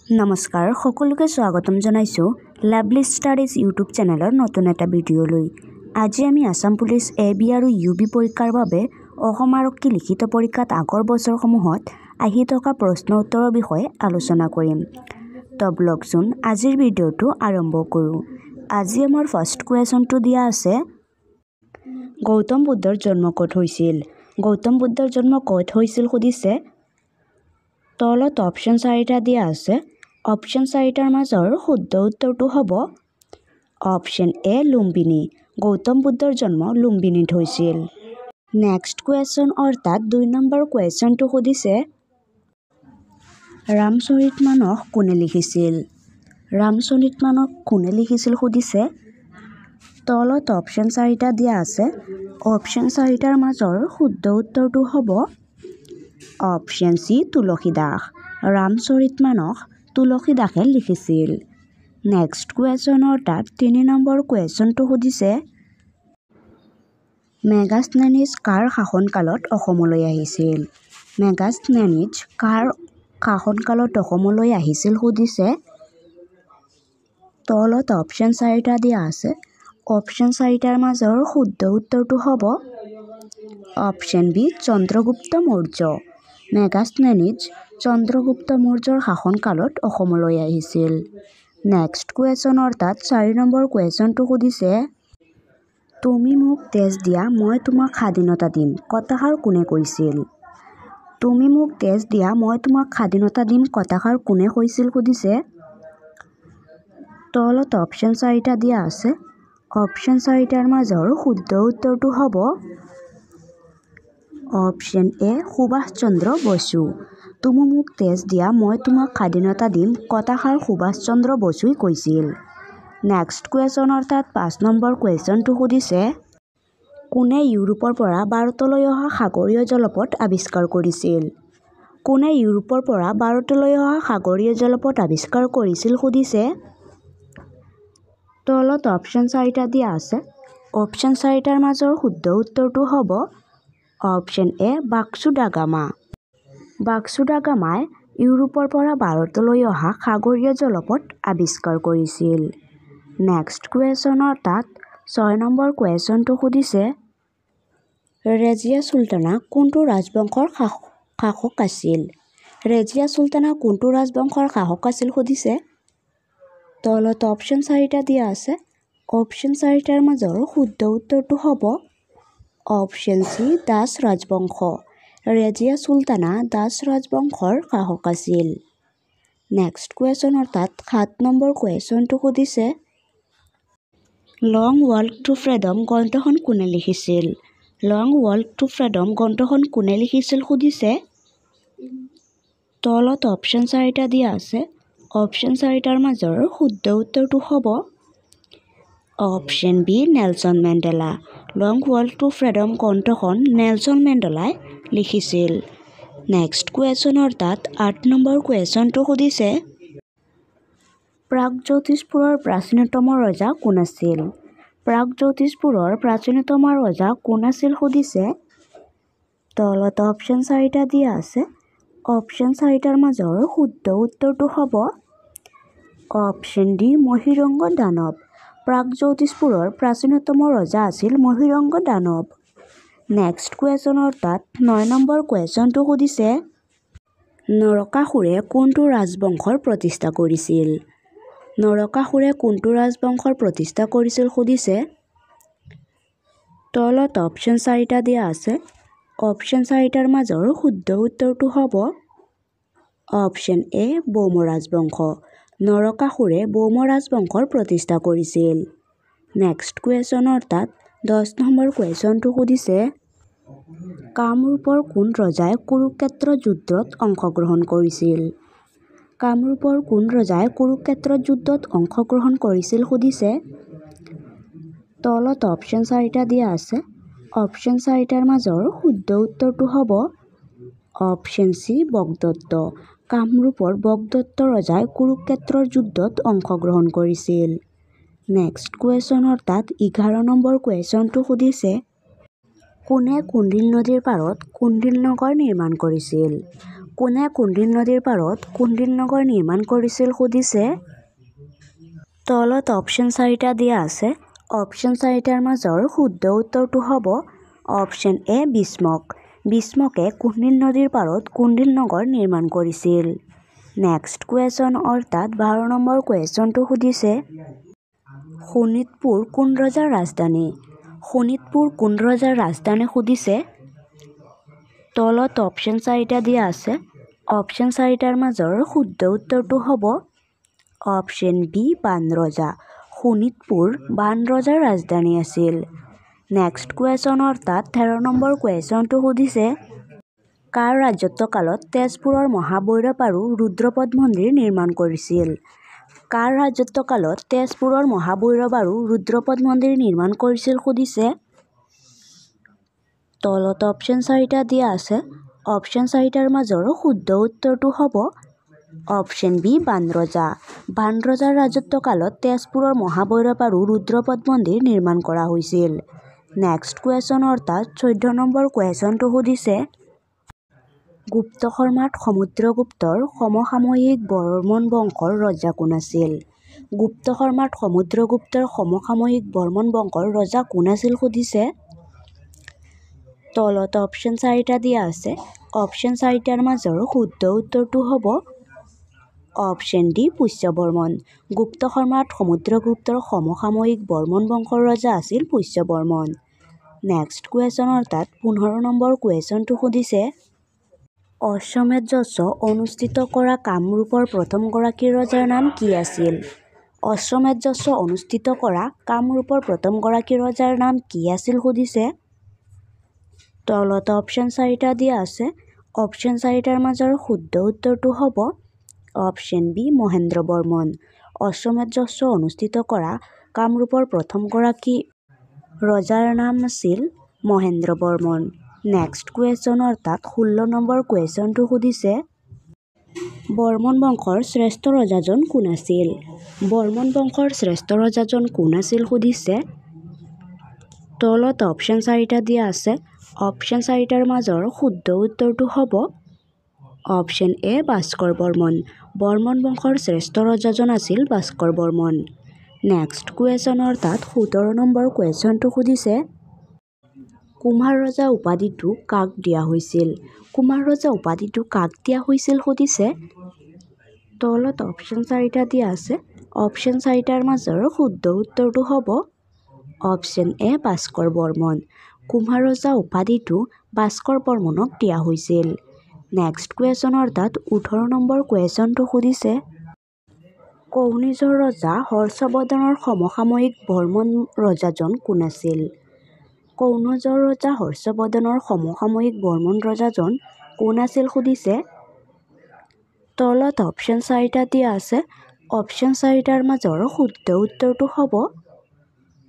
নমস্কাৰ সকলোকে স্বাগতম জনাইছো লাভলি ষ্টাডিজ ইউটিউব চেনেলৰ নতুন এটা ভিডিঅ'লৈ। আজি আমি আসাম পুলিচ এবি আৰু ইউবি পৰীক্ষাৰ বাবে অসম আৰক্ষী লিখিত পৰীক্ষাত আগৰ বছৰসমূহত আহি থকা প্ৰশ্ন উত্তৰৰ বিষয়ে আলোচনা কৰিম। তো ব্লগচোন আজিৰ ভিডিঅ'টো আৰম্ভ কৰোঁ। আজি আমাৰ ফাৰ্ষ্ট কুৱেশ্যনটো দিয়া আছে, গৌতম বুদ্ধৰ জন্ম ক'ত হৈছিল? গৌতম বুদ্ধৰ জন্ম ক'ত হৈছিল সুধিছে। তলত অপশ্যন 4টা দিয়া আছে। অপশ্যন 4টাৰ মাজৰ শুদ্ধ উত্তৰটো হ'ব অপশ্যন এ লুম্বিনী। গৌতম বুদ্ধৰ জন্ম লুম্বিনীত হৈছিল। নেক্সট কুৱেশ্যন অৰ্থাৎ 2 নম্বৰ কুৱেশ্যনটো সুধিছে, ৰামচৰিতমানস কোনে লিখিছিল? ৰামচৰিতমানস কোনে লিখিছিল সুধিছে। তলত অপশ্যন 4টা দিয়া আছে। অপশ্যন 4টাৰ মাজৰ শুদ্ধ উত্তৰটো হ'ব অপশ্যন চি তুলসী দাস। ৰামচৰিতমানস তুলসী দাসে লিখিছিল। নেক্সট কুৱেশ্যন অৰ্থাৎ 3 নম্বৰ কুৱেশ্যনটো সুধিছে, মেগাস্থেনিজ কাৰ শাসনকালত অসমলৈ আহিছিল? মেগাস্থেনিজ কাৰ শাসনকালত অসমলৈ আহিছিল সুধিছে। তলত অপশ্যন 4টা দিয়া আছে। অপশ্যন 4টাৰ মাজৰ শুদ্ধ উত্তৰটো হ'ব অপশ্যন বি চন্দ্ৰগুপ্ত মৌৰ্য। মেগাস্থেনিজ চন্দ্ৰগুপ্ত মৌৰ্যৰ শাসনকালত অসমলৈ আহিছিল। নেক্সট কুৱেশ্যন অৰ্থাৎ 4 নম্বৰ কুৱেশ্যনটো সুধিছে, তুমি মোক তেজ দিয়া মই তোমাক স্বাধীনতা দিম কথাষাৰ কোনে কৈছিল? তুমি মোক তেজ দিয়া মই তোমাক স্বাধীনতা দিম কথাষাৰ কোনে কৈছিল সুধিছে। তলত অপশ্যন 4টা দিয়া আছে। অপশ্যন 4টাৰ মাজৰ শুদ্ধ উত্তৰটো হ'ব অপশ্যন এ সুভাষ চন্দ্ৰ বসু। তুমি মোক তেজ দিয়া মই তোমাক স্বাধীনতা দিম কথাষাৰ সুভাষ চন্দ্ৰ বসুই কৈছিল। নেক্সট কুৱেশ্যন অৰ্থাৎ 5 নম্বৰ কুৱেশ্যনটো সুধিছে, কোনে ইউৰোপৰ পৰা ভাৰতলৈ অহা সাগৰীয় জলপথ আৱিষ্কাৰ কৰিছিল? কোনে ইউৰোপৰ পৰা ভাৰতলৈ অহা সাগৰীয় জলপথ আৱিষ্কাৰ কৰিছিল সুধিছে। তলত অপশ্যন 4টা দিয়া আছে। অপশ্যন 4টাৰ মাজৰ শুদ্ধ উত্তৰটো হ'ব অপশ্যন এ বাস্কো দা গামা। বাস্কো দা গামাই ইউৰোপৰ পৰা ভাৰতলৈ অহা সাগৰীয় জলপথ আৱিষ্কাৰ কৰিছিল। নেক্সট কুৱেশ্যন অৰ্থাৎ 6 নম্বৰ কুৱেশ্যনটো সুধিছে, ৰেজিয়া চুলতানা কোনটো ৰাজবংশৰ শাসক আছিল? ৰেজিয়া চুলতানা কোনটো ৰাজবংশৰ শাসক আছিল সুধিছে। তলত অপশ্যন 4টা দিয়া আছে। অপশ্যন 4টাৰ মাজৰ শুদ্ধ উত্তৰটো হ'ব অপশ্যন চি দাস ৰাজবংশ। ৰেজিয়া চুলতানা দাস ৰাজবংশৰ শাসক আছিল। নেক্সট কুৱেশ্যন অৰ্থাৎ 7 নম্বৰ কুৱেশ্যনটো সুধিছে, লং ৱাক টু ফ্ৰীডম গ্ৰন্থখন কোনে লিখিছিল? লং ৱাক টু ফ্ৰীডম গ্ৰন্থখন কোনে লিখিছিল সুধিছে। তলত অপশ্যন 4টা দিয়া আছে। অপশ্যন 4টাৰ মাজৰ শুদ্ধ উত্তৰটো হ'ব option B Nelson Mandela. Long walk to freedom গ্ৰন্থখন নেলছন মেণ্ডেলাই লিখিছিল। নেক্সট কুৱেশ্যন অৰ্থাৎ 8 নম্বৰ কুৱেশ্যনটো সুধিছে, প্ৰাগজ্যোতিষপুৰৰ প্ৰাচীনতম ৰজা কোন আছিল? প্ৰাগজ্যোতিষপুৰৰ প্ৰাচীনতম ৰজা কোন আছিল সুধিছে। তলত অপশ্যন 4টা দিয়া আছে। অপশ্যন 4টাৰ মাজৰ শুদ্ধ উত্তৰটো হ'ব অপশ্যন ডি মহিৰংগ দানৱ। প্ৰাগজ্যোতিষপুৰৰ প্ৰাচীনতম ৰজা আছিল মহিৰংগ দানৱ। নেক্সট কুৱেশ্যন অৰ্থাৎ 9 নম্বৰ কুৱেশ্যনটো সুধিছে, নৰকাসুৰে কোনটো ৰাজবংশৰ প্ৰতিষ্ঠা কৰিছিল? নৰকাসুৰে কোনটো ৰাজবংশৰ প্ৰতিষ্ঠা কৰিছিল সুধিছে। তলত অপশ্যন 4টা দিয়া আছে। অপশ্যন 4টাৰ মাজৰ শুদ্ধ উত্তৰটো হ'ব অপশ্যন এ বৌম ৰাজবংশ। নৰকাসুৰে বৌম ৰাজবংশৰ প্ৰতিষ্ঠা কৰিছিল। নেক্সট কুৱেশ্যন অৰ্থাৎ 10 নম্বৰ কুৱেশ্যনটো সুধিছে, কামৰূপৰ কোন ৰজাই কুৰুক্ষেত্ৰ যুদ্ধত অংশগ্ৰহণ কৰিছিল? কামৰূপৰ কোন ৰজাই কুৰুক্ষেত্ৰ যুদ্ধত অংশগ্ৰহণ কৰিছিল সুধিছে। তলত অপশ্যন 4টা দিয়া আছে। অপশ্যন 4টাৰ মাজৰ শুদ্ধ উত্তৰটো হ'ব অপশ্যন চি বগদত্ত। কামৰূপৰ বগদত্ত ৰজাই কুৰুক্ষেত্ৰৰ যুদ্ধত অংশগ্ৰহণ কৰিছিল। নেক্সট কুৱেশ্যন অৰ্থাৎ 11 নম্বৰ কুৱেশ্যনটো সুধিছে, কোনে কুন্দিল নদীৰ পাৰত কুন্দিল নগৰ নিৰ্মাণ কৰিছিল? কোনে কুন্দিল নদীৰ পাৰত কুন্দিল নগৰ নিৰ্মাণ কৰিছিল সুধিছে। তলত অপশ্যন 4টা দিয়া আছে। অপশ্যন 4টাৰ মাজৰ শুদ্ধ উত্তৰটো হ'ব অপশ্যন এ বিষ্মক। বিষ্মকে কুন্দিল নদীৰ পাৰত কুন্দিল নগৰ নিৰ্মাণ কৰিছিল। নেক্সট কুৱেশ্যন অৰ্থাৎ 12 নম্বৰ কুৱেশ্যনটো সুধিছে। শোণিতপুৰ কোন ৰজাৰ ৰাজধানী? শোণিতপুৰ কোন ৰজাৰ ৰাজধানী সুধিছে। তলত অপশ্যন 4টা দিয়া আছে। অপশ্যন 4টাৰ মাজৰ শুদ্ধ উত্তৰটো হ'ব অপশ্যন বি বান ৰজা। শোণিতপুৰ বান ৰজাৰ ৰাজধানী আছিল। নেক্সট কুৱেশ্যন অৰ্থাৎ 13 নম্বৰ কুৱেশ্যনটো সুধিছে। কাৰ ৰাজত্বকালত তেজপুৰৰ মহাভৈৰৱ আৰু ৰুদ্ৰপদ মন্দিৰ নিৰ্মাণ কৰিছিল? কাৰ ৰাজত্বকালত তেজপুৰৰ মহাভৈৰৱ আৰু ৰুদ্ৰপদ মন্দিৰ নিৰ্মাণ কৰিছিল সুধিছে। তলত অপশ্যন 4টা দিয়া আছে। অপশ্যন 4টাৰ মাজৰ শুদ্ধ উত্তৰটো হ'ব অপশ্যন বি বান ৰজা। বান ৰজাৰ ৰাজত্বকালত তেজপুৰৰ মহাভৈৰৱ আৰু ৰুদ্ৰপদ মন্দিৰ নিৰ্মাণ কৰা হৈছিল। নেক্সট কুৱেশ্যন অৰ্থাৎ 14 নম্বৰ কুৱেশ্যনটো সুধিছে। গুপ্ত শৰ্মাত সমুদ্ৰগুপ্তৰ সমসাময়িক বৰ্মন বংশৰ ৰজা কোন আছিল? গুপ্ত শৰ্মাত সমুদ্ৰগুপ্তৰ সমসাময়িক বৰ্মন বংশৰ ৰজা কোন আছিল সুধিছে। তলত অপশ্যন 4টা দিয়া আছে। অপশ্যন 4টাৰ মাজৰ শুদ্ধ উত্তৰটো হ'ব অপশ্যন ডি পুষ্য বৰ্মন। গুপ্ত শৰ্মাত সমুদ্ৰগুপ্তৰ সমসাময়িক বৰ্মন বংশৰ ৰজা আছিল পুষ্য বৰ্মন। নেক্সট কুৱেশ্যন অৰ্থাৎ 15 নম্বৰ কুৱেশ্যনটো সুধিছে। অশ্বমেধ যজ্ঞ অনুষ্ঠিত কৰা কামৰূপৰ প্ৰথমগৰাকী ৰজাৰ নাম কি আছিল? অশ্বমেধ যজ্ঞ অনুষ্ঠিত কৰা কামৰূপৰ প্ৰথমগৰাকী ৰজাৰ নাম কি আছিল সুধিছে। তলত অপশ্যন 4টা দিয়া আছে। অপশ্যন 4টাৰ মাজৰ শুদ্ধ উত্তৰটো হ'ব অপশ্যন বি মহেন্দ্ৰ বৰ্মন। অশ্বমেধ যজ্ঞ অনুষ্ঠিত কৰা কামৰূপৰ প্ৰথমগৰাকী ৰজাৰ নাম আছিল মহেন্দ্ৰ বৰ্মন। নেক্সট কুৱেশ্যন অৰ্থাৎ 16 নম্বৰ কুৱেশ্যনটো সুধিছে। বৰ্মন বংশৰ শ্ৰেষ্ঠ ৰজাজন কোন আছিল? বৰ্মন বংশৰ শ্ৰেষ্ঠ ৰজাজন কোন আছিল সুধিছে। তলত অপশ্যন 4টা দিয়া আছে। অপশ্যন 4টাৰ মাজৰ শুদ্ধ উত্তৰটো হ'ব অপশ্যন এ ভাস্কৰ বৰ্মন। বৰ্মন বংশৰ শ্ৰেষ্ঠ ৰজাজন আছিল ভাস্কৰ বৰ্মন। নেক্সট কুৱেশ্যন অৰ্থাৎ 17 নম্বৰ কুৱেশ্যনটো সুধিছে। কুমাৰ ৰজা উপাধিটো কাক দিয়া হৈছিল? কুমাৰ ৰজা উপাধিটো কাক দিয়া হৈছিল সুধিছে। তলত অপশ্যন 4টা দিয়া আছে। অপশ্যন 4টাৰ মাজৰ শুদ্ধ উত্তৰটো হ'ব অপশ্যন এ ভাস্কৰ বৰ্মন। কুমাৰ ৰজা উপাধিটো ভাস্কৰ বৰ্মনক দিয়া হৈছিল। নেক্সট কুৱেশ্যন অৰ্থাৎ 18 নম্বৰ কুৱেশ্যনটো সুধিছে। কৌনিজৰ ৰজা হৰ্ষবৰ্ধনৰ সমসাময়িক বৰ্মন ৰজাজন কোন আছিল? কৌনজৰ ৰজা হৰ্ষবৰ্ধনৰ সমসাময়িক বৰ্মন ৰজাজন কোন আছিল সুধিছে। তলত অপশ্যন 4টা দিয়া আছে। অপশ্যন 4টাৰ মাজৰ শুদ্ধ উত্তৰটো হ'ব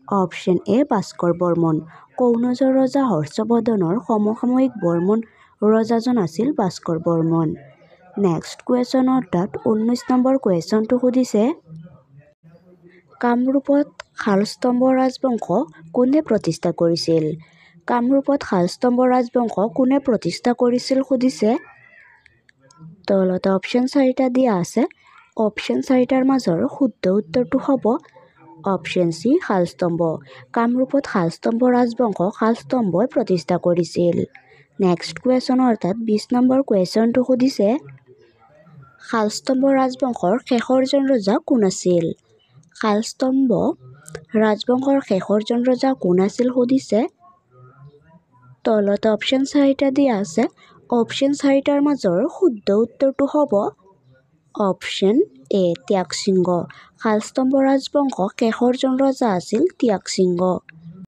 অপশ্যন এ ভাস্কৰ বৰ্মন। কৌনজৰ ৰজা হৰ্ষবৰ্ধনৰ সমসাময়িক বৰ্মন ৰজাজন আছিল ভাস্কৰ বৰ্মন। নেক্সট কুৱেশ্যন অৰ্থাৎ 19 নম্বৰ কুৱেশ্যনটো সুধিছে। কামৰূপত শালস্তম্ভ ৰাজবংশ কোনে প্ৰতিষ্ঠা কৰিছিল? কামৰূপত শালস্তম্ভ ৰাজবংশ কোনে প্ৰতিষ্ঠা কৰিছিল সুধিছে। তলত অপশ্যন 4টা দিয়া আছে। অপশ্যন 4টাৰ মাজৰ শুদ্ধ উত্তৰটো হ'ব অপশ্যন চি শালস্তম্ভ। কামৰূপত শালস্তম্ভ ৰাজবংশ শালস্তম্ভই প্ৰতিষ্ঠা কৰিছিল। নেক্সট কুৱেশ্যন অৰ্থাৎ 20 নম্বৰ কুৱেশ্যনটো সুধিছে। শালস্তম্ভ ৰাজবংশৰ শেষৰজন ৰজা কোন আছিল? শালস্তম্ভ ৰাজবংশৰ শেষৰজন ৰজা কোন আছিল সুধিছে। তলত অপশ্যন 4টা দিয়া আছে। অপশ্যন 4টাৰ মাজৰ শুদ্ধ উত্তৰটো হ'ব অপশ্যন এ ত্যাগসিংহ। শালস্তম্ভ ৰাজবংশ শেষৰজন ৰজা আছিল ত্যাগসিংহ।